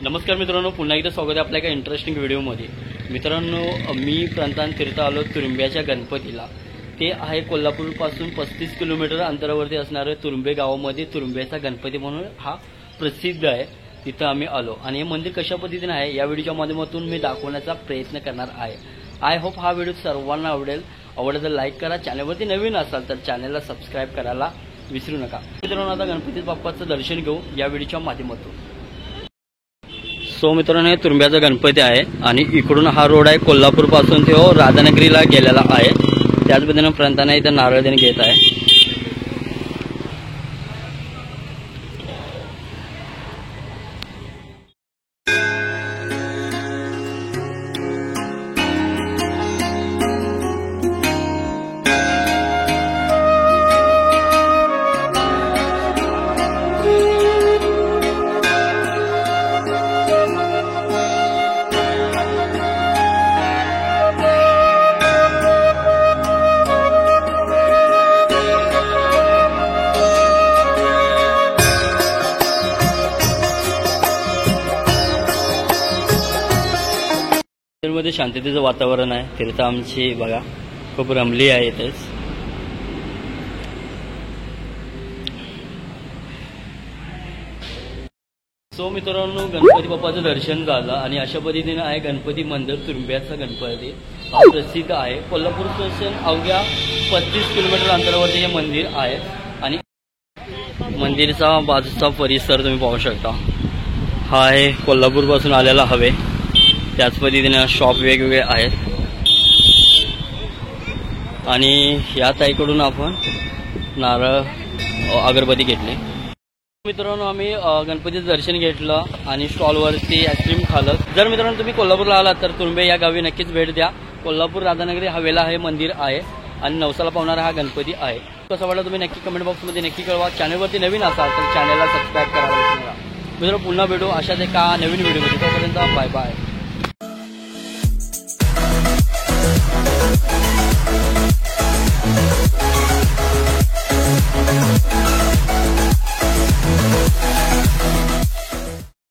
नमस्कार मित्रांनो, पुन्हा एकदा स्वागत आहे आपल्या एका इंटरेस्टिंग व्हिडिओमध्ये। मित्रांनो, मी प्रांतान तीर्थ आलो तुरुंब्याच्या गणपतीला। ते आहे कोल्हापूरपासून 35 किलोमीटर अंतरावरती असणारे तुरुंबे गावामध्ये तुरुंब्याचा गणपती म्हणून हा प्रसिद्ध आहे। तिथं आम्ही आलो आणि हे मंदिर कशा पद्धतीने आहे या व्हिडिओच्या माध्यमातून मी दाखवण्याचा प्रयत्न करणार आहे। आय होप हा व्हिडिओ सर्वांना आवडेल। आवडलं तर लाईक करा, चॅनलवरती नवीन असाल तर चॅनलला सबस्क्राइब करायला विसरू नका। मित्रांनो, आता गणपती बाप्पाचं दर्शन घेऊ या व्हिडिओच्या माध्यमातून। सो मित्रांनो, हे तुरुंब्याचा गणपती आहे आणि इकडून हा रोड आहे कोल्हापूर पासून ते राधानगरीला गेलेला आहे। त्याच पद्धतीने प्रांताने इथे नारळ देणे घेत आहे। मध्ये शांततेचं वातावरण आहे। तीर्थ आमची बघा खूप रमली आहे इथेच। सो मित्रांनो, गणपती बाप्पाचं दर्शन झालं आणि अशा पद्धतीने आहे गणपती मंदिर तुरुंब्याचा गणपती हा प्रसिद्ध आहे। कोल्हापूर पासून अवघ्या 35 किलोमीटर अंतरावरती हे मंदिर आहे आणि मंदिराचा बाजूचा परिसर तुम्ही पाहू शकता। हा आहे कोल्हापूर पासून आलेला हवे। त्याच पद्धतीने शॉप वेगवेगळे आहेत आणि या ताईकडून आपण नारळ अगरबत्ती घेतली। मित्रांनो, आम्ही गणपतीचं दर्शन घेतलं आणि स्टॉलवरती आईस्क्रीम खाल्लं। जर मित्रांनो तुम्ही कोल्हापूरला आलात तर तुरुंबे या गावी नक्कीच भेट द्या। कोल्हापूर राधानगरी हवेला हे मंदिर आहे आणि नवसाला पावणारा हा गणपती आहे। कसं वाटलं तुम्ही नक्की कमेंट बॉक्समध्ये नक्की कळवा। चॅनलवरती नवीन असाल तर चॅनलला सबस्क्राईब करायला विसरू नका। मित्रांनो, पुन्हा भेटू अशाच एका नवीन व्हिडिओमध्ये। तोपर्यंत बाय बाय।